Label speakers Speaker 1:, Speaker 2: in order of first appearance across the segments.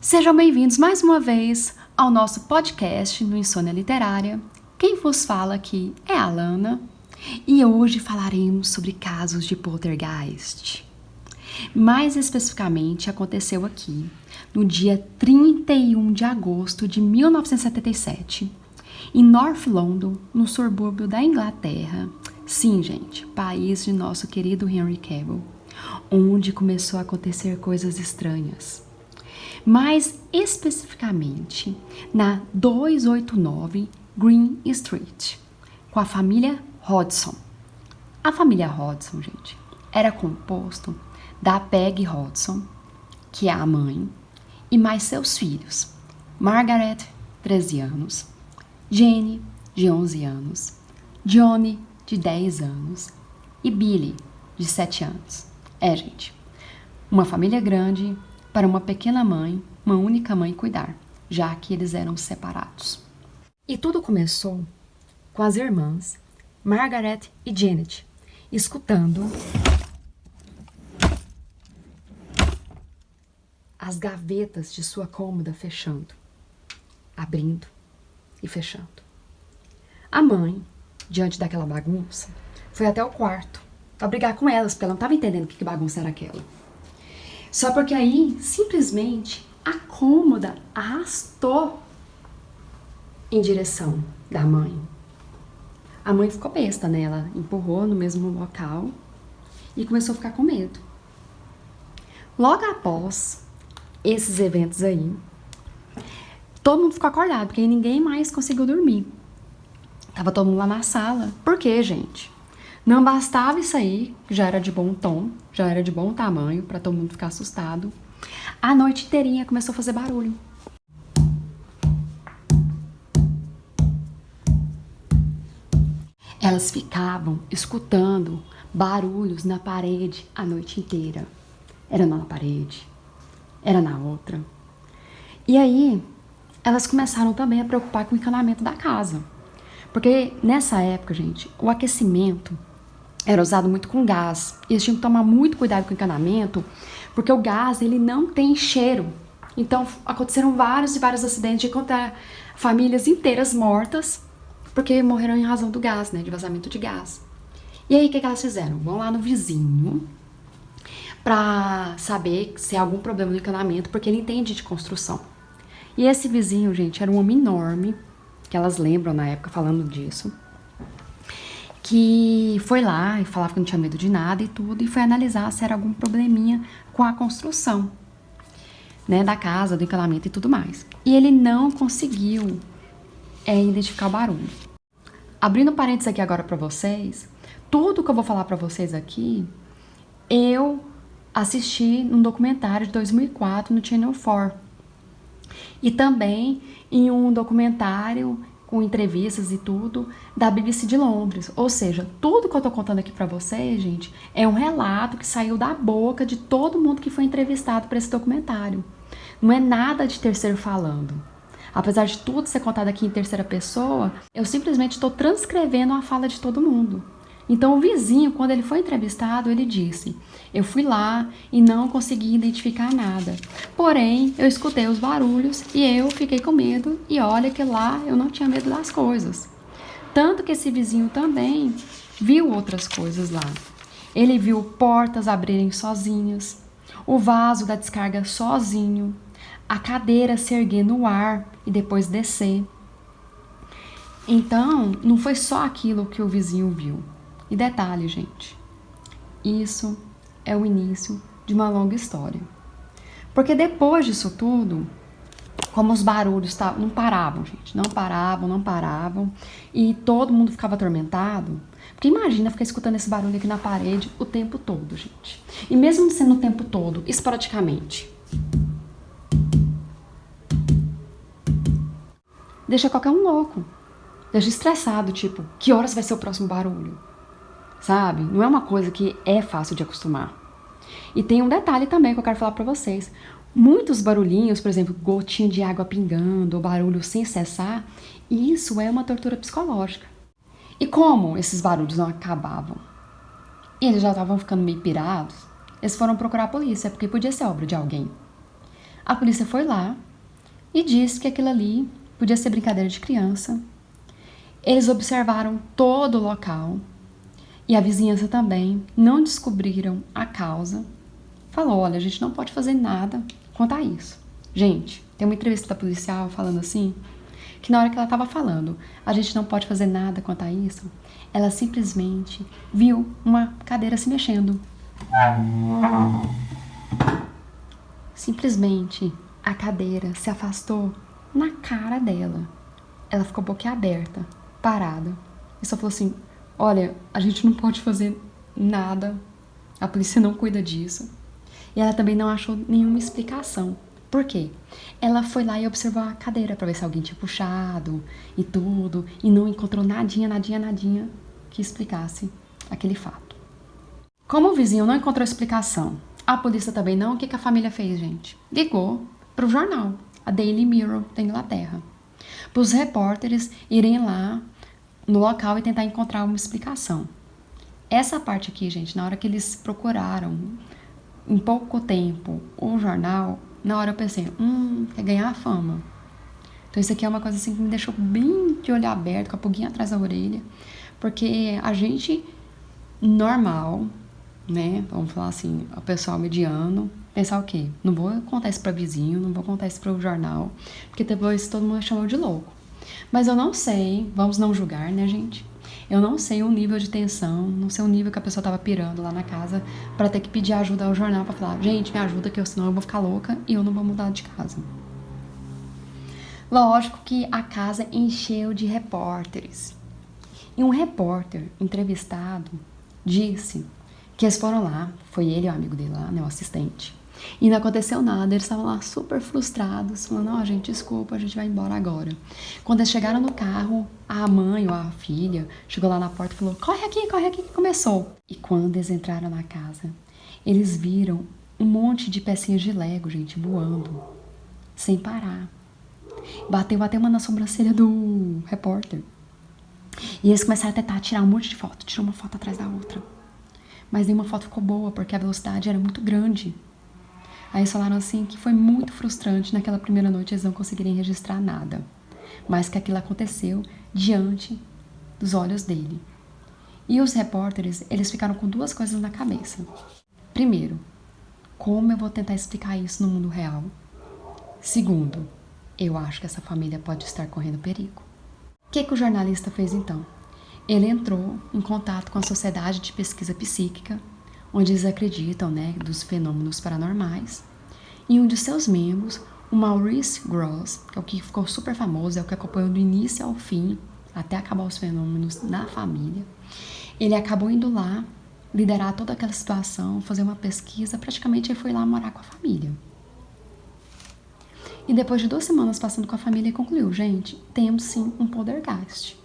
Speaker 1: Sejam bem-vindos mais uma vez ao nosso podcast no Insônia Literária. Quem vos fala aqui é a Alana e hoje falaremos sobre casos de poltergeist. Mais especificamente, aconteceu aqui no dia 31 de agosto de 1977, em North London, no subúrbio da Inglaterra. Sim, gente, país de nosso querido Henry Cavill, onde começou a acontecer coisas estranhas. Mais especificamente na 289 Green Street, com a família Hodgson. A família Hodgson, gente, era composto da Peggy Hodgson, que é a mãe, e mais seus filhos, Margaret, 13 anos, Jenny, de 11 anos, Johnny, de 10 anos, e Billy, de 7 anos. Gente, uma família grande para uma pequena mãe, uma única mãe cuidar, já que eles eram separados. E tudo começou com as irmãs Margaret e Janet escutando as gavetas de sua cômoda fechando, abrindo e fechando. A mãe, diante daquela bagunça, foi até o quarto para brigar com elas, porque ela não estava entendendo que bagunça era aquela. Só porque aí, simplesmente, a cômoda arrastou em direção da mãe. A mãe ficou besta, né? Ela empurrou no mesmo local e começou a ficar com medo. Logo após esses eventos aí, todo mundo ficou acordado, porque ninguém mais conseguiu dormir. Tava todo mundo lá na sala. Por quê, gente? Não bastava isso aí, que já era de bom tom, já era de bom tamanho, para todo mundo ficar assustado. A noite inteirinha começou a fazer barulho. Elas ficavam escutando barulhos na parede a noite inteira. Era na parede, era na outra. E aí, elas começaram também a preocupar com o encanamento da casa. Porque nessa época, gente, o aquecimento era usado muito com gás. E eles tinham que tomar muito cuidado com o encanamento, porque o gás, ele não tem cheiro. Então, aconteceram vários e vários acidentes de encontrar famílias inteiras mortas, porque morreram em razão do gás, né? De vazamento de gás. E aí, o que elas fizeram? Vão lá no vizinho pra saber se há algum problema no encanamento, porque ele entende de construção. E esse vizinho, gente, era um homem enorme, que elas lembram na época falando disso, que foi lá e falava que não tinha medo de nada e tudo, e foi analisar se era algum probleminha com a construção, né, da casa, do encanamento e tudo mais. E ele não conseguiu identificar o barulho. Abrindo parênteses aqui agora pra vocês, tudo que eu vou falar pra vocês aqui, eu assisti num documentário de 2004 no Channel 4. E também em um documentário com entrevistas e tudo, da BBC de Londres. Ou seja, tudo que eu tô contando aqui pra vocês, gente, é um relato que saiu da boca de todo mundo que foi entrevistado para esse documentário. Não é nada de terceiro falando. Apesar de tudo ser contado aqui em terceira pessoa, eu simplesmente estou transcrevendo a fala de todo mundo. Então o vizinho, quando ele foi entrevistado, ele disse: eu fui lá e não consegui identificar nada. Porém, eu escutei os barulhos e eu fiquei com medo, e olha que lá eu não tinha medo das coisas. Tanto que esse vizinho também viu outras coisas lá. Ele viu portas abrirem sozinhas, o vaso da descarga sozinho, a cadeira se erguer no ar e depois descer. Então, não foi só aquilo que o vizinho viu. E detalhe, gente, isso é o início de uma longa história. Porque depois disso tudo, como os barulhos não paravam, gente, não paravam, e todo mundo ficava atormentado. Porque imagina ficar escutando esse barulho aqui na parede o tempo todo, gente. E mesmo sendo o tempo todo, esporadicamente, deixa qualquer um louco, deixa estressado, tipo, que horas vai ser o próximo barulho? Sabe? Não é uma coisa que é fácil de acostumar. E tem um detalhe também que eu quero falar pra vocês. Muitos barulhinhos, por exemplo, gotinha de água pingando, ou barulho sem cessar, isso é uma tortura psicológica. E como esses barulhos não acabavam? E eles já estavam ficando meio pirados, eles foram procurar a polícia, porque podia ser obra de alguém. A polícia foi lá e disse que aquilo ali podia ser brincadeira de criança. Eles observaram todo o local e a vizinhança também, não descobriram a causa. Falou, olha, a gente não pode fazer nada quanto a isso. Gente, tem uma entrevista da policial falando assim, que na hora que ela estava falando, a gente não pode fazer nada quanto a isso, ela simplesmente viu uma cadeira se mexendo. Simplesmente a cadeira se afastou na cara dela. Ela ficou boquiaberta, parada, e só falou assim, olha, a gente não pode fazer nada, a polícia não cuida disso. E ela também não achou nenhuma explicação. Por quê? Ela foi lá e observou a cadeira para ver se alguém tinha puxado e tudo, e não encontrou nadinha que explicasse aquele fato. Como o vizinho não encontrou explicação, a polícia também não, o que a família fez, gente? Ligou para o jornal, a Daily Mirror da Inglaterra, para os repórteres irem lá no local e tentar encontrar uma explicação. Essa parte aqui, gente, na hora que eles procuraram, em pouco tempo, o jornal, na hora eu pensei, quer ganhar fama. Então isso aqui é uma coisa assim que me deixou bem de olho aberto, com a pulguinha atrás da orelha, porque a gente normal, né, vamos falar assim, o pessoal mediano, pensar o quê? Não vou contar isso pra vizinho, não vou contar isso pro jornal, porque depois todo mundo chamou de louco. Mas eu não sei, vamos não julgar, né, gente? Eu não sei o nível de tensão, não sei o nível que a pessoa tava pirando lá na casa pra ter que pedir ajuda ao jornal pra falar, gente, me ajuda que senão eu vou ficar louca e eu não vou mudar de casa. Lógico que a casa encheu de repórteres. E um repórter entrevistado disse que eles foram lá, foi ele e o amigo dele lá, né, o assistente. E não aconteceu nada, eles estavam lá super frustrados, falando, gente, desculpa, a gente vai embora agora. Quando eles chegaram no carro, a mãe ou a filha chegou lá na porta e falou, corre aqui que começou. E quando eles entraram na casa, eles viram um monte de pecinhas de Lego, gente, voando, sem parar. Bateu até uma na sobrancelha do repórter. E eles começaram a tentar tirar um monte de foto, tirou uma foto atrás da outra. Mas nenhuma foto ficou boa, porque a velocidade era muito grande. Aí eles falaram assim que foi muito frustrante naquela primeira noite eles não conseguirem registrar nada. Mas que aquilo aconteceu diante dos olhos dele. E os repórteres, eles ficaram com duas coisas na cabeça. Primeiro, como eu vou tentar explicar isso no mundo real? Segundo, eu acho que essa família pode estar correndo perigo. O que o jornalista fez então? Ele entrou em contato com a Sociedade de Pesquisa Psíquica, onde eles acreditam, né, dos fenômenos paranormais. E um de seus membros, o Maurice Grosse, que é o que ficou super famoso, é o que acompanhou do início ao fim, até acabar os fenômenos na família. Ele acabou indo lá, liderar toda aquela situação, fazer uma pesquisa, praticamente ele foi lá morar com a família. E depois de 2 semanas passando com a família, ele concluiu, gente, temos sim um poltergeist.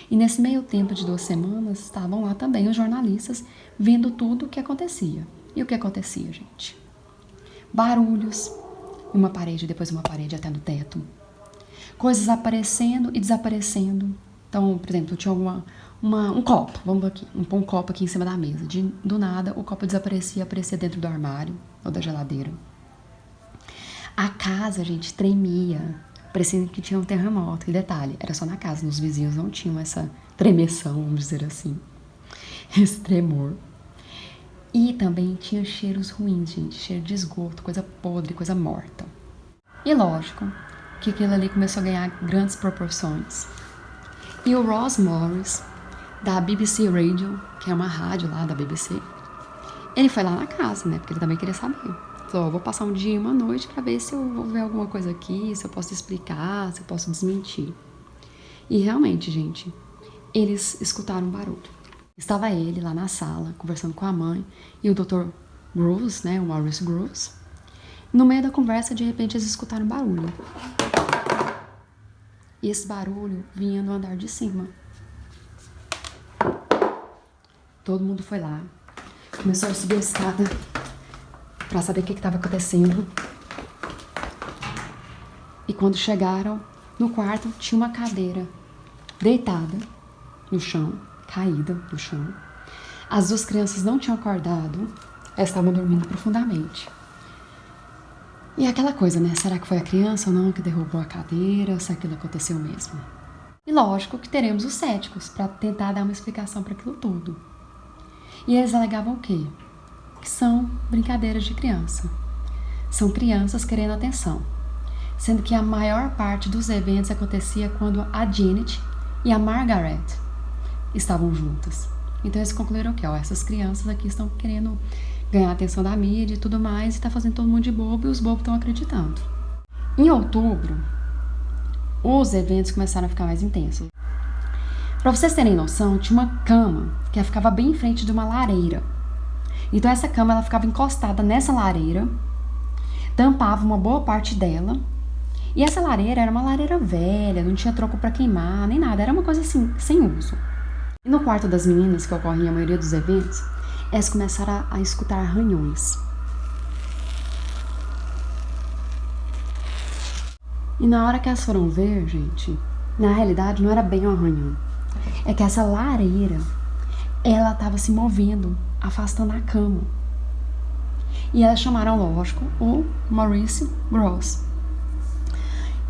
Speaker 1: E nesse meio tempo de 2 semanas, estavam lá também os jornalistas vendo tudo o que acontecia. E o que acontecia, gente? Barulhos, uma parede, depois uma parede até no teto. Coisas aparecendo e desaparecendo. Então, por exemplo, tinha um copo, vamos aqui, um copo aqui em cima da mesa. Do nada, o copo desaparecia, aparecia dentro do armário ou da geladeira. A casa, gente, tremia. Parecia que tinha um terremoto. E detalhe, era só na casa, nos vizinhos não tinham essa tremeção, vamos dizer assim. Esse tremor. E também tinha cheiros ruins, gente. Cheiro de esgoto, coisa podre, coisa morta. E lógico que aquilo ali começou a ganhar grandes proporções. E o Ross Morris, da BBC Radio, que é uma rádio lá da BBC, ele foi lá na casa, né? Porque ele também queria saber. Falou, vou passar um dia e uma noite pra ver se eu vou ver alguma coisa aqui, se eu posso explicar, se eu posso desmentir. E realmente, gente, eles escutaram um barulho. Estava ele lá na sala, conversando com a mãe, e o Dr. Grosse, né, o Maurice Grosse. No meio da conversa, de repente, eles escutaram um barulho. E esse barulho vinha do andar de cima. Todo mundo foi lá, começou a subir a escada para saber o que estava acontecendo. E quando chegaram no quarto, tinha uma cadeira deitada no chão, caída no chão. As 2 crianças não tinham acordado, elas estavam dormindo profundamente. E aquela coisa, né? Será que foi a criança ou não que derrubou a cadeira? Se aquilo aconteceu mesmo? E lógico que teremos os céticos para tentar dar uma explicação para aquilo tudo. E eles alegavam o quê? Que são brincadeiras de criança. São crianças querendo atenção. Sendo que a maior parte dos eventos acontecia quando a Janet e a Margaret estavam juntas. Então eles concluíram que essas crianças aqui estão querendo ganhar a atenção da mídia e tudo mais, e tá fazendo todo mundo de bobo, e os bobos estão acreditando. Em outubro, os eventos começaram a ficar mais intensos. Para vocês terem noção, tinha uma cama que ficava bem em frente de uma lareira. Então essa cama ela ficava encostada nessa lareira, tampava uma boa parte dela, e essa lareira era uma lareira velha, não tinha troco para queimar, nem nada, era uma coisa assim, sem uso. E no quarto das meninas, que ocorrem a maioria dos eventos, elas começaram a escutar arranhões. E na hora que elas foram ver, gente, na realidade não era bem um arranhão. É que essa lareira, ela estava se movendo, afastando a cama. E elas chamaram, lógico, o Maurice Gross.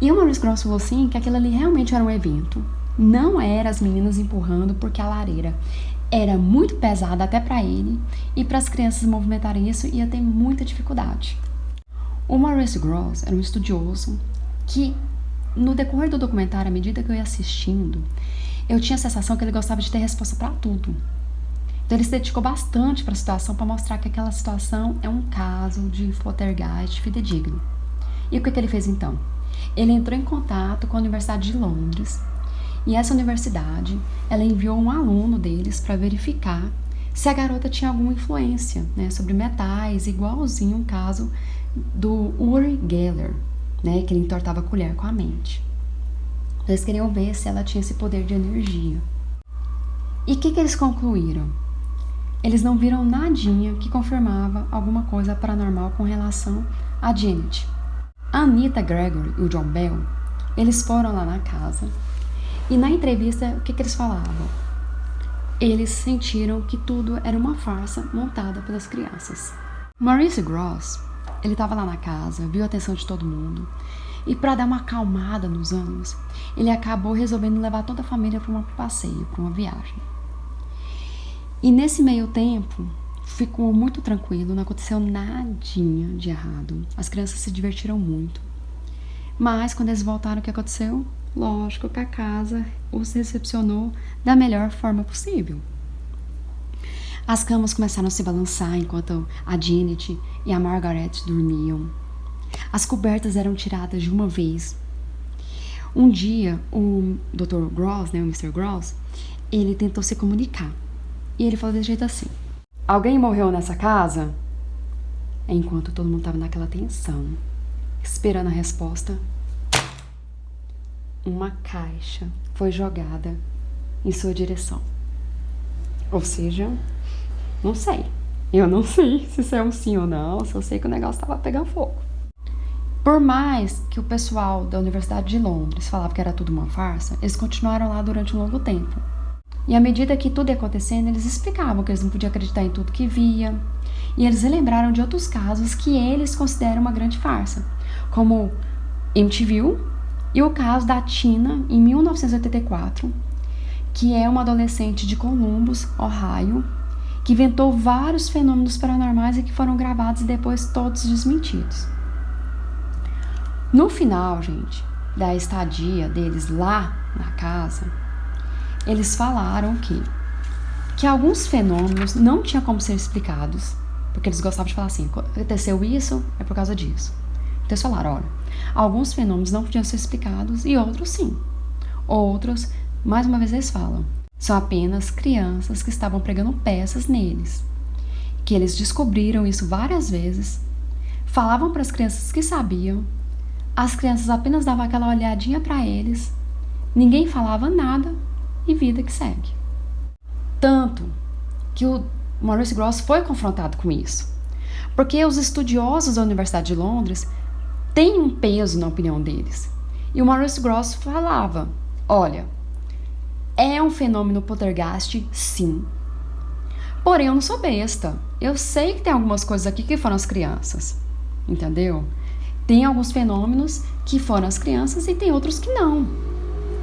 Speaker 1: E o Maurice Gross falou assim, que aquilo ali realmente era um evento. Não era as meninas empurrando, porque a lareira era muito pesada até para ele, e para as crianças movimentarem isso ia ter muita dificuldade. O Maurice Gross era um estudioso que, no decorrer do documentário, à medida que eu ia assistindo, eu tinha a sensação que ele gostava de ter resposta para tudo. Então ele se dedicou bastante para a situação, para mostrar que aquela situação é um caso de poltergeist fidedigno. E o que ele fez então? Ele entrou em contato com a Universidade de Londres, e essa universidade, ela enviou um aluno deles para verificar se a garota tinha alguma influência, né, sobre metais, igualzinho o caso do Uri Geller, né, que ele entortava a colher com a mente. Eles queriam ver se ela tinha esse poder de energia. E o que eles concluíram? Eles não viram nadinha que confirmava alguma coisa paranormal com relação a Janet. A Anita Gregory e o John Bell, eles foram lá na casa. E na entrevista, o que eles falavam? Eles sentiram que tudo era uma farsa montada pelas crianças. Maurice Gross, ele estava lá na casa, viu a atenção de todo mundo. E para dar uma acalmada nos ânimos, ele acabou resolvendo levar toda a família para um passeio, para uma viagem. E nesse meio tempo, ficou muito tranquilo, não aconteceu nadinha de errado. As crianças se divertiram muito. Mas quando eles voltaram, o que aconteceu? Lógico que a casa os recepcionou da melhor forma possível. As camas começaram a se balançar enquanto a Janet e a Margaret dormiam. As cobertas eram tiradas de uma vez. Um dia, o Dr. Gross, né, o Mr. Gross, ele tentou se comunicar. E ele falou desse jeito assim: alguém morreu nessa casa? Enquanto todo mundo estava naquela tensão, esperando a resposta, uma caixa foi jogada em sua direção. Ou seja, não sei. Eu não sei se isso é um sim ou não, só sei que o negócio estava pegando fogo. Por mais que o pessoal da Universidade de Londres falava que era tudo uma farsa, eles continuaram lá durante um longo tempo. E à medida que tudo ia acontecendo, eles explicavam que eles não podiam acreditar em tudo que via. E eles relembraram de outros casos que eles consideram uma grande farsa, como MTV e o caso da Tina, em 1984, que é uma adolescente de Columbus, Ohio, que inventou vários fenômenos paranormais e que foram gravados e depois todos desmentidos. No final, gente, da estadia deles lá na casa, eles falaram que alguns fenômenos não tinham como ser explicados, porque eles gostavam de falar assim: aconteceu isso, é por causa disso. Então eles falaram: olha, alguns fenômenos não podiam ser explicados e outros sim. Outros, mais uma vez eles falam, são apenas crianças que estavam pregando peças neles. Que eles descobriram isso várias vezes, falavam para as crianças que sabiam, as crianças apenas davam aquela olhadinha para eles, ninguém falava nada e vida que segue. Tanto que o Maurice Gross foi confrontado com isso, porque os estudiosos da Universidade de Londres têm um peso na opinião deles. E o Maurice Gross falava: olha, é um fenômeno poltergeist, sim. Porém, eu não sou besta. Eu sei que tem algumas coisas aqui que foram as crianças. Entendeu? Tem alguns fenômenos que foram as crianças e tem outros que não.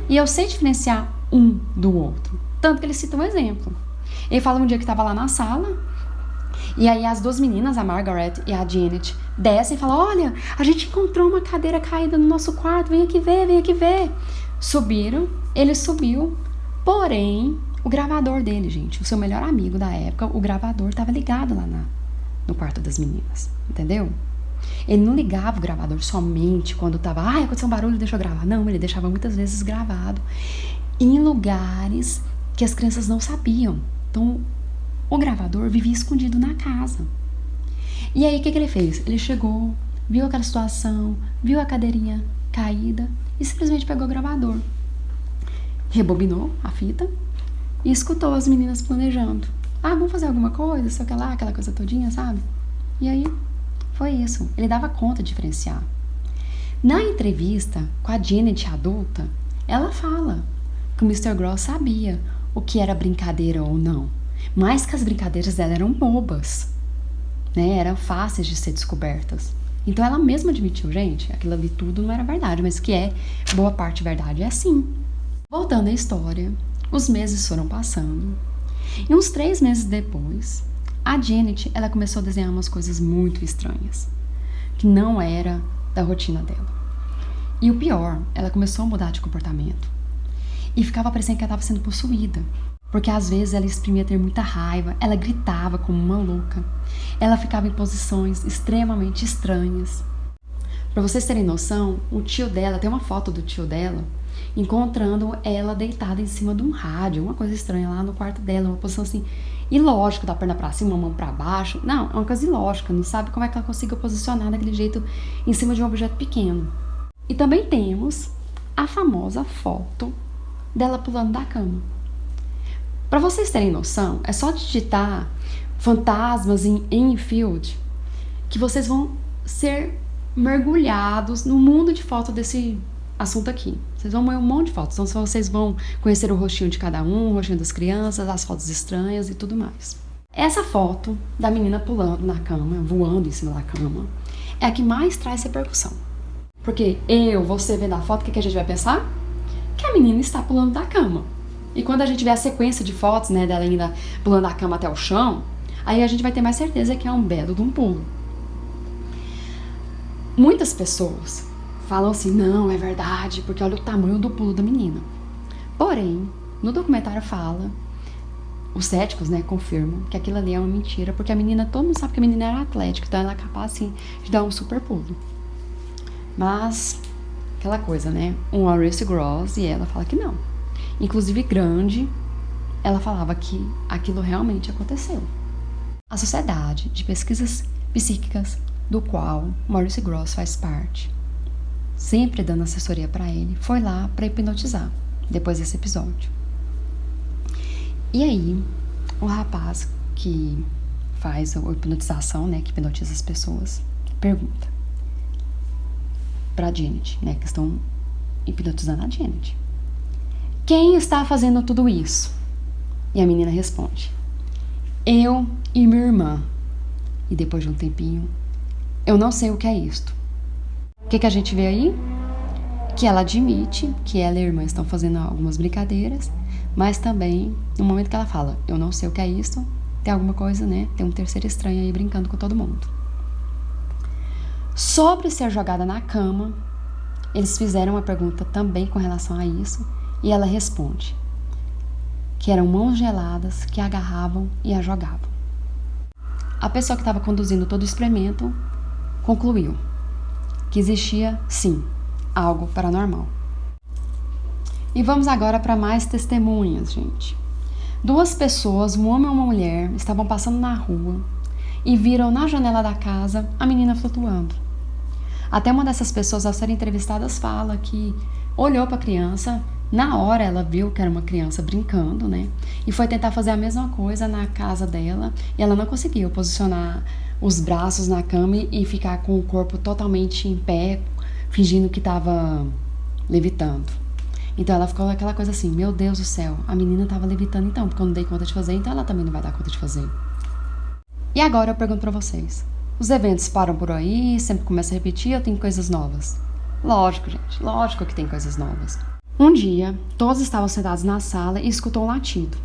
Speaker 1: E eu sei diferenciar um do outro. Tanto que ele cita um exemplo. Ele fala um dia que estava lá na sala, e aí as duas meninas, a Margaret e a Janet, descem e falam: olha, a gente encontrou uma cadeira caída no nosso quarto, vem aqui ver, vem aqui ver. Subiram, ele subiu, porém, o gravador dele, gente, o seu melhor amigo da época, o gravador estava ligado lá no quarto das meninas, entendeu? Ele não ligava o gravador somente quando tava, aconteceu um barulho, deixa eu gravar. Não, ele deixava muitas vezes gravado em lugares que as crianças não sabiam. Então, o gravador vivia escondido na casa. E aí, o que ele fez? Ele chegou, viu aquela situação, viu a cadeirinha caída e simplesmente pegou o gravador. Rebobinou a fita e escutou as meninas planejando. Vamos fazer alguma coisa, sei lá, aquela coisa todinha, sabe? E aí, foi isso. Ele dava conta de diferenciar. Na entrevista com a Janet adulta, ela fala que o Mr. Gross sabia o que era brincadeira ou não, mas que as brincadeiras dela eram bobas, né? Eram fáceis de ser descobertas. Então ela mesma admitiu, gente, aquilo ali tudo não era verdade, mas que é boa parte verdade, é assim. Voltando à história, os meses foram passando e uns 3 meses depois, a Janet, ela começou a desenhar umas coisas muito estranhas, que não era da rotina dela. E o pior, ela começou a mudar de comportamento. E ficava parecendo que ela estava sendo possuída. Porque às vezes ela exprimia ter muita raiva, ela gritava como uma louca. Ela ficava em posições extremamente estranhas. Pra vocês terem noção, o tio dela, tem uma foto do tio dela, encontrando ela deitada em cima de um rádio, uma coisa estranha lá no quarto dela, uma posição assim, ilógica, da perna pra cima, uma mão pra baixo. Não, é uma coisa ilógica, não sabe como é que ela conseguiu posicionar daquele jeito em cima de um objeto pequeno. E também temos a famosa foto dela pulando da cama. Pra vocês terem noção, é só digitar fantasmas em Enfield que vocês vão ser mergulhados no mundo de foto desse assunto aqui. Vocês vão ver um monte de fotos. Então vocês vão conhecer o rostinho de cada um, o rostinho das crianças, as fotos estranhas e tudo mais. Essa foto da menina pulando na cama, voando em cima da cama, é a que mais traz repercussão. Porque você vendo a foto, o que a gente vai pensar? Que a menina está pulando da cama. E quando a gente vê a sequência de fotos, né, dela ainda pulando da cama até o chão, aí a gente vai ter mais certeza que é um belo de um pulo. Muitas pessoas falam assim, não, é verdade, porque olha o tamanho do pulo da menina. Porém, no documentário fala, os céticos, né, confirmam que aquilo ali é uma mentira, porque a menina, todo mundo sabe que a menina era atlética, então ela é capaz, assim, de dar um super pulo. Mas, aquela coisa, né, um Maurice Gross e ela fala que não. Inclusive, grande, ela falava que aquilo realmente aconteceu. A Sociedade de Pesquisas Psíquicas, do qual Maurice Gross faz parte, sempre dando assessoria para ele, foi lá para hipnotizar, depois desse episódio. E aí, o rapaz que faz a hipnotização, né, que hipnotiza as pessoas, pergunta pra Janet, né, que estão hipnotizando a Janet: quem está fazendo tudo isso? E a menina responde: eu e minha irmã. E depois de um tempinho, eu não sei o que é isto. O que a gente vê aí? Que ela admite que ela e a irmã estão fazendo algumas brincadeiras, mas também, no momento que ela fala, eu não sei o que é isto, tem alguma coisa, né? Tem um terceiro estranho aí brincando com todo mundo. Sobre ser jogada na cama, eles fizeram uma pergunta também com relação a isso, e ela responde que eram mãos geladas que a agarravam e a jogavam. A pessoa que estava conduzindo todo o experimento concluiu que existia, sim, algo paranormal. E vamos agora para mais testemunhas, gente. 2 pessoas, um homem e uma mulher, estavam passando na rua e viram na janela da casa a menina flutuando. Até uma dessas pessoas, ao serem entrevistadas, fala que olhou para a criança, na hora ela viu que era uma criança brincando, né? E foi tentar fazer a mesma coisa na casa dela e ela não conseguiu posicionar os braços na cama e ficar com o corpo totalmente em pé, fingindo que estava levitando. Então ela ficou aquela coisa assim, meu Deus do céu, a menina estava levitando então, porque eu não dei conta de fazer, então ela também não vai dar conta de fazer. E agora eu pergunto pra vocês, Os eventos param por aí, sempre começa a repetir ou tem coisas novas? Lógico, gente, lógico que tem coisas novas. Um dia, todos estavam sentados na sala e escutou um latido.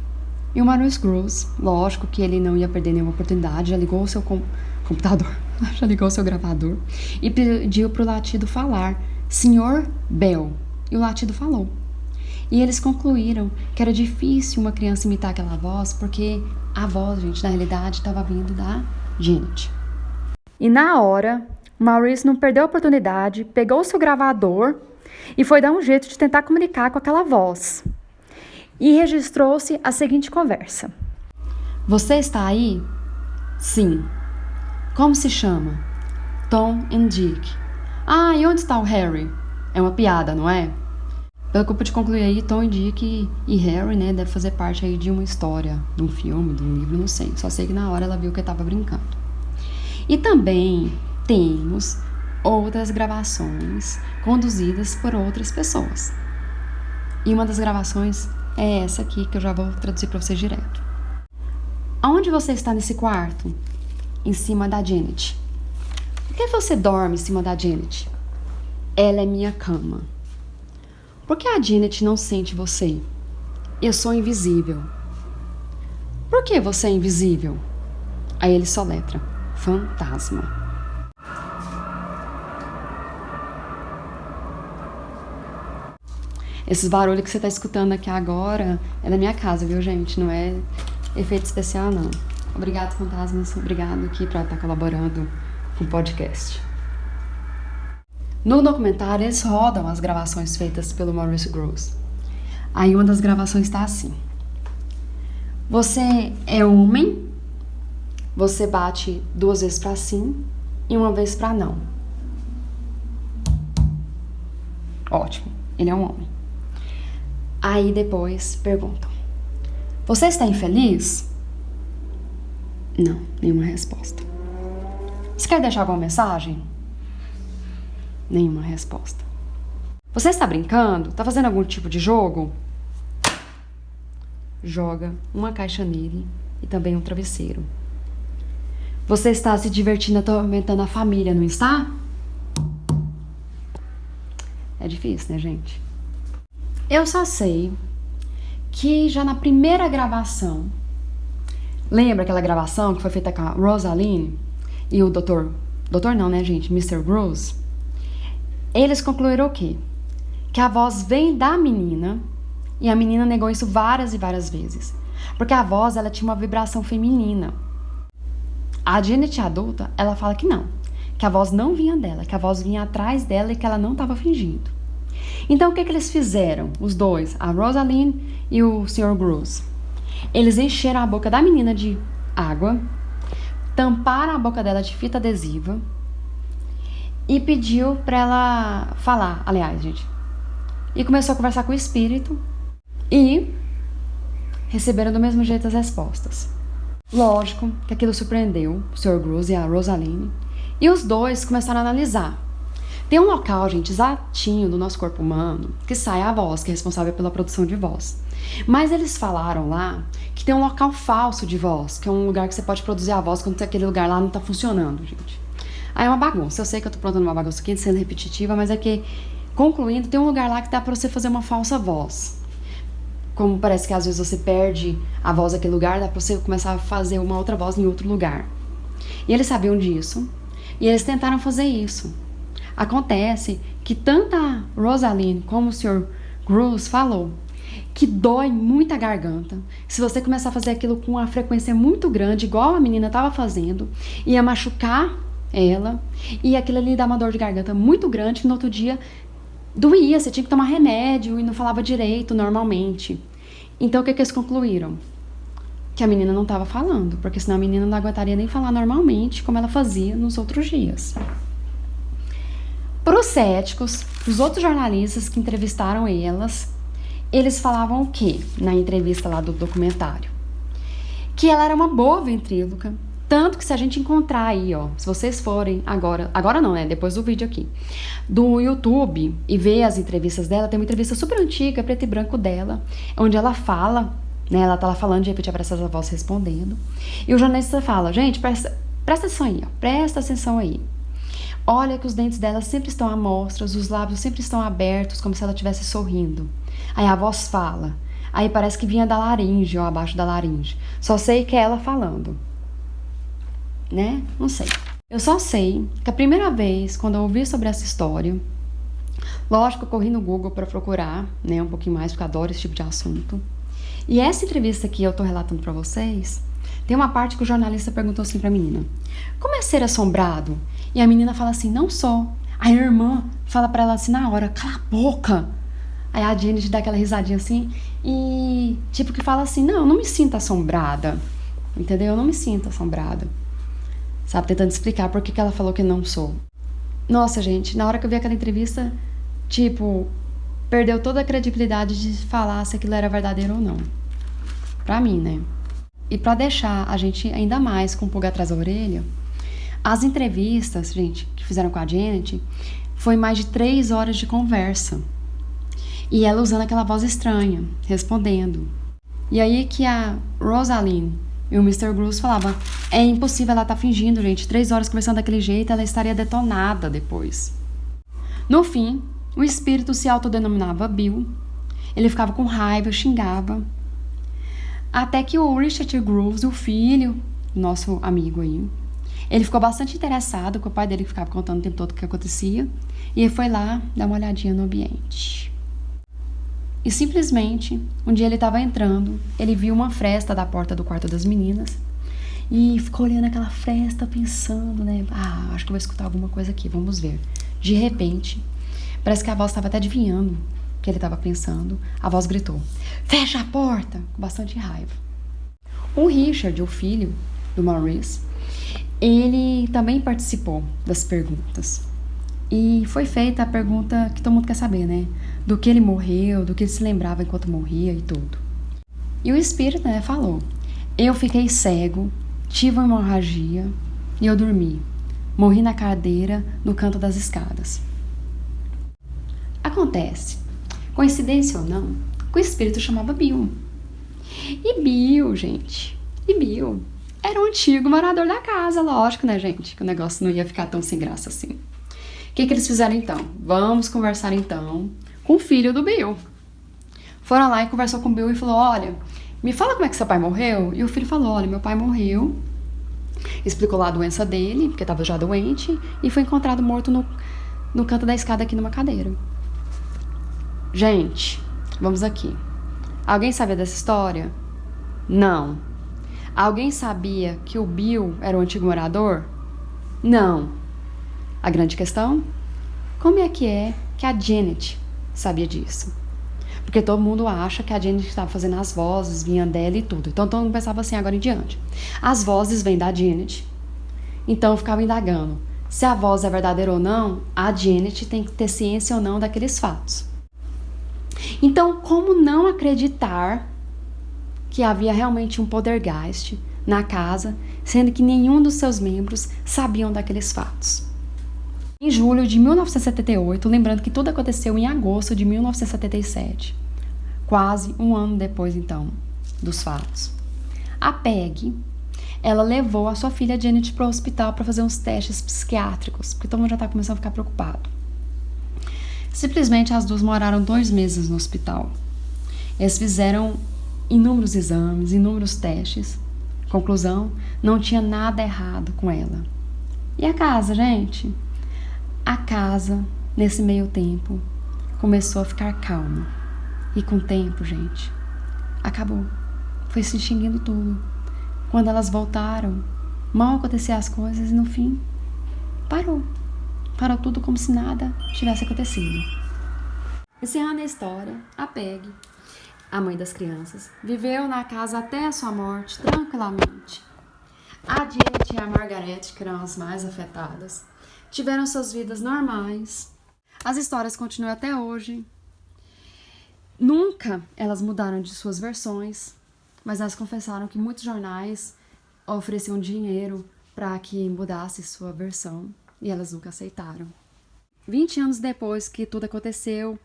Speaker 1: E o Maurice Grosse, lógico que ele não ia perder nenhuma oportunidade, já ligou o seu computador, já ligou o seu gravador e pediu pro latido falar, Senhor Bell. E o latido falou. E eles concluíram que era difícil uma criança imitar aquela voz, porque a voz, gente, na realidade, estava vindo da Janet. E na hora, Maurice não perdeu a oportunidade, pegou o seu gravador e foi dar um jeito de tentar comunicar com aquela voz. E registrou-se a seguinte conversa. Você está aí? Sim. Como se chama? Tom e Dick. Ah, e onde está o Harry? É uma piada, não é? Pelo que eu pude concluir aí, Tom e Dick e Harry, né, deve fazer parte aí de uma história, de um filme, de um livro, não sei. Só sei que na hora ela viu que eu tava brincando. E também temos outras gravações conduzidas por outras pessoas. E uma das gravações é essa aqui, que eu já vou traduzir para vocês direto. Aonde você está nesse quarto? Em cima da Janet. Por que você dorme em cima da Janet? Ela é minha cama. Por que a Janet não sente você? Eu sou invisível. Por que você é invisível? Aí ele soletra. Fantasma. Esses barulhos que você está escutando aqui agora é da minha casa, viu, gente? Não é efeito especial, não. Obrigado, fantasmas. Obrigado aqui por estar colaborando com o podcast. No documentário, eles rodam as gravações feitas pelo Maurice Grosse. Aí uma das gravações está assim. Você é homem, você bate 2 vezes para sim e 1 vez para não. Ótimo, ele é um homem. Aí depois perguntam. Você está infeliz? Não, nenhuma resposta. Você quer deixar alguma mensagem? Nenhuma resposta. Você está brincando? Está fazendo algum tipo de jogo? Joga uma caixa nele e também um travesseiro. Você está se divertindo, atormentando a família, não está? É difícil, né, gente? Eu só sei que já na primeira gravação, lembra aquela gravação que foi feita com a Rosaline e o doutor não, né, gente? Mr. Grosse. Eles concluíram o quê? Que a voz vem da menina, e a menina negou isso várias e várias vezes. Porque a voz, ela tinha uma vibração feminina. A Janet adulta, ela fala que não. Que a voz não vinha dela, que a voz vinha atrás dela e que ela não estava fingindo. Então, o que eles fizeram? Os dois, a Rosaline e o Sr. Grosse. Eles encheram a boca da menina de água, tamparam a boca dela de fita adesiva, e pediu pra ela falar, aliás, gente. E começou a conversar com o espírito e receberam do mesmo jeito as respostas. Lógico que aquilo surpreendeu o Sr. Grosse e a Rosaline. E os dois começaram a analisar. Tem um local, gente, exatinho do nosso corpo humano que sai a voz, que é responsável pela produção de voz. Mas eles falaram lá que tem um local falso de voz, que é um lugar que você pode produzir a voz quando aquele lugar lá não tá funcionando, gente. Aí é uma bagunça. Eu sei que eu tô plantando uma bagunça aqui, sendo repetitiva, mas é que, concluindo, tem um lugar lá que dá pra você fazer uma falsa voz. Como parece que às vezes você perde a voz daquele lugar, dá pra você começar a fazer uma outra voz em outro lugar. E eles sabiam disso, e eles tentaram fazer isso. Acontece que tanto a Rosaline como o Sr. Grosse falou que dói muito a garganta. Se você começar a fazer aquilo com uma frequência muito grande, igual a menina estava fazendo, ia machucar ela, e aquilo ali dá uma dor de garganta muito grande, que no outro dia doía, você tinha que tomar remédio e não falava direito normalmente. Então o que eles concluíram? Que a menina não estava falando, porque senão a menina não aguentaria nem falar normalmente como ela fazia nos outros dias. Para os céticos, os outros jornalistas que entrevistaram eles falavam o quê na entrevista lá do documentário? Que ela era uma boa ventríloca. Tanto que se a gente encontrar aí, ó, se vocês forem agora não, né, depois do vídeo aqui, do YouTube e ver as entrevistas dela, tem uma entrevista super antiga, preto e branco dela, onde ela fala, né, ela tá lá falando, de repente aparece essa voz respondendo, e o jornalista fala, gente, presta Presta atenção aí, ó. Presta atenção aí. Olha que os dentes dela sempre estão à mostra, os lábios sempre estão abertos, como se ela estivesse sorrindo. Aí a voz fala. Aí parece que vinha da laringe ou abaixo da laringe. Só sei que é ela falando. Né? Não sei. Eu só sei que a primeira vez, quando eu ouvi sobre essa história, lógico, eu corri no Google para procurar, né, um pouquinho mais, porque eu adoro esse tipo de assunto. E essa entrevista que eu tô relatando para vocês, tem uma parte que o jornalista perguntou assim pra menina: como é ser assombrado? E a menina fala assim: não sou. Aí a irmã fala pra ela assim na hora: cala a boca. Aí a Janet dá aquela risadinha assim e tipo que fala assim: não me sinto assombrada. Entendeu? Eu não me sinto assombrada. Sabe, tentando explicar por que ela falou que não sou. Nossa, gente, na hora que eu vi aquela entrevista, tipo, perdeu toda a credibilidade de falar se aquilo era verdadeiro ou não. Pra mim, né? E pra deixar a gente ainda mais com o pulga atrás da orelha, as entrevistas, gente, que fizeram com a Janet, foi mais de 3 horas de conversa. E ela usando aquela voz estranha, respondendo. E aí que a Rosaline e o Mr. Bruce falavam: é impossível, ela tá fingindo, gente. 3 horas conversando daquele jeito, ela estaria detonada depois. No fim, o espírito se autodenominava Bill. Ele ficava com raiva, xingava. Até que o Richard Groves, o filho, nosso amigo aí, ele ficou bastante interessado, com o pai dele que ficava contando o tempo todo o que acontecia. E ele foi lá dar uma olhadinha no ambiente. E simplesmente, um dia ele estava entrando, ele viu uma fresta da porta do quarto das meninas e ficou olhando aquela fresta, pensando, né? Acho que eu vou escutar alguma coisa aqui, vamos ver. De repente, parece que a voz estava até adivinhando o que ele estava pensando. A voz gritou: fecha a porta! Com bastante raiva. O Richard, o filho do Maurice, ele também participou das perguntas. E foi feita a pergunta que todo mundo quer saber, né? Do que ele morreu, do que ele se lembrava enquanto morria e tudo. E o espírito, né, falou: eu fiquei cego, tive uma hemorragia e eu dormi. Morri na cadeira, no canto das escadas. Acontece, coincidência ou não, que o espírito chamava Bill. E Bill, gente, era um antigo morador da casa, lógico, né, gente? Que o negócio não ia ficar tão sem graça assim. O que eles fizeram então? Vamos conversar então com o filho do Bill. Foram lá e conversou com o Bill e falou: olha, me fala como é que seu pai morreu? E o filho falou: olha, meu pai morreu. Explicou lá a doença dele, porque estava já doente, e foi encontrado morto no canto da escada aqui numa cadeira. Gente, vamos aqui. Alguém sabia dessa história? Não. Alguém sabia que o Bill era o antigo morador? Não. A grande questão? Como é que a Janet sabia disso? Porque todo mundo acha que a Janet estava fazendo as vozes, vinha dela e tudo. Então todo mundo pensava assim agora em diante: as vozes vêm da Janet. Então eu ficava indagando: se a voz é verdadeira ou não, a Janet tem que ter ciência ou não daqueles fatos. Então, como não acreditar que havia realmente um poltergeist na casa, sendo que nenhum dos seus membros sabiam daqueles fatos? Em julho de 1978, lembrando que tudo aconteceu em agosto de 1977, quase um ano depois, então, dos fatos, a Peg, ela levou a sua filha Janet para o hospital para fazer uns testes psiquiátricos, porque todo mundo já está começando a ficar preocupado. Simplesmente as duas moraram 2 meses no hospital. Eles fizeram inúmeros exames, inúmeros testes. Conclusão, não tinha nada errado com ela. E a casa, gente? A casa, nesse meio tempo, começou a ficar calma. E com o tempo, gente, acabou. Foi se extinguindo tudo. Quando elas voltaram, mal aconteciam as coisas e no fim, parou. Parou tudo como se nada tivesse acontecido. Encerrando a história, a Peg, a mãe das crianças, viveu na casa até a sua morte tranquilamente. A Janet e a Margaret, que eram as mais afetadas, tiveram suas vidas normais. As histórias continuam até hoje. Nunca elas mudaram de suas versões, mas elas confessaram que muitos jornais ofereciam dinheiro para que mudasse sua versão e elas nunca aceitaram. 20 anos depois que tudo aconteceu,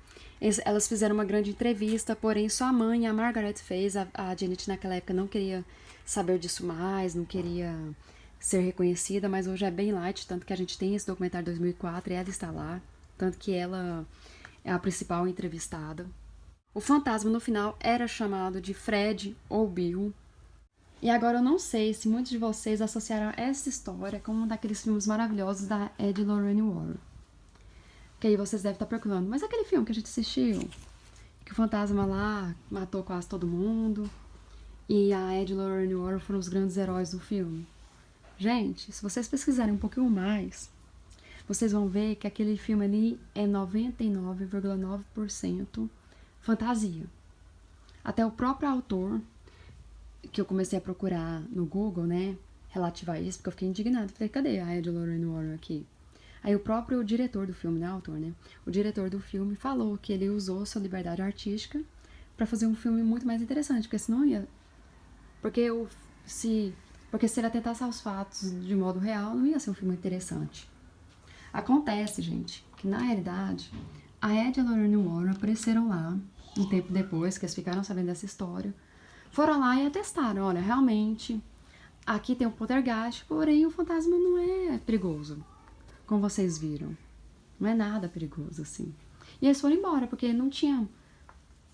Speaker 1: elas fizeram uma grande entrevista, porém sua mãe, a Margaret, fez. A Janet naquela época não queria saber disso mais, não queria ser reconhecida, mas hoje é bem light, tanto que a gente tem esse documentário de 2004 e ela está lá, tanto que ela é a principal entrevistada. O fantasma no final era chamado de Fred ou Bill. E agora eu não sei se muitos de vocês associaram essa história com um daqueles filmes maravilhosos da Ed Lorraine Warren. Que aí vocês devem estar procurando, mas aquele filme que a gente assistiu, que o fantasma lá matou quase todo mundo, e a Ed Lorraine Warren foram os grandes heróis do filme. Gente, se vocês pesquisarem um pouquinho mais, vocês vão ver que aquele filme ali é 99,9% fantasia. Até o próprio autor, que eu comecei a procurar no Google, né, relativo a isso, porque eu fiquei indignada. Falei, cadê a Ed Lorraine Warren aqui? Aí o próprio diretor do filme, né, autor, né, o diretor do filme falou que ele usou sua liberdade artística para fazer um filme muito mais interessante, porque senão ia... Porque se ele atentasse aos fatos de modo real, não ia ser um filme interessante. Acontece, gente, que na realidade, a Ed e a Lorraine Warren apareceram lá, um tempo depois que eles ficaram sabendo dessa história, foram lá e atestaram, olha, realmente, aqui tem um poltergeist, porém o fantasma não é perigoso, como vocês viram. Não é nada perigoso, assim. E eles foram embora, porque não tinha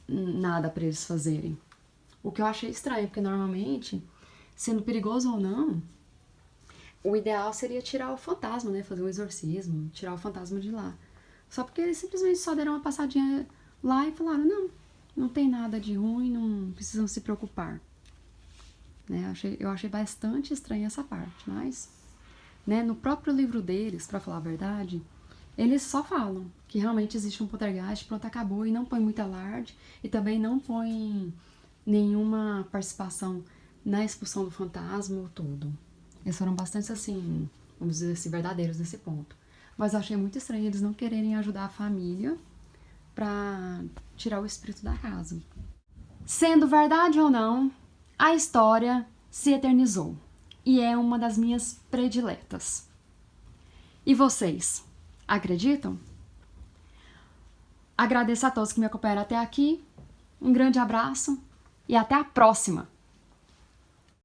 Speaker 1: nada para eles fazerem. O que eu achei estranho, porque normalmente, sendo perigoso ou não, o ideal seria tirar o fantasma, né? Fazer um exorcismo, tirar o fantasma de lá. Só porque eles simplesmente só deram uma passadinha lá e falaram, não tem nada de ruim, não precisam se preocupar. Né? Eu achei bastante estranha essa parte, mas, né, no próprio livro deles, pra falar a verdade, eles só falam que realmente existe um poltergeist, pronto, acabou, e não põe muito alarde, e também não põe nenhuma participação na expulsão do fantasma ou tudo. Eles foram bastante, assim, vamos dizer assim, verdadeiros nesse ponto. Mas eu achei muito estranho eles não quererem ajudar a família pra tirar o espírito da casa. Sendo verdade ou não, a história se eternizou. E é uma das minhas prediletas. E vocês, acreditam? Agradeço a todos que me acompanharam até aqui. Um grande abraço e até a próxima!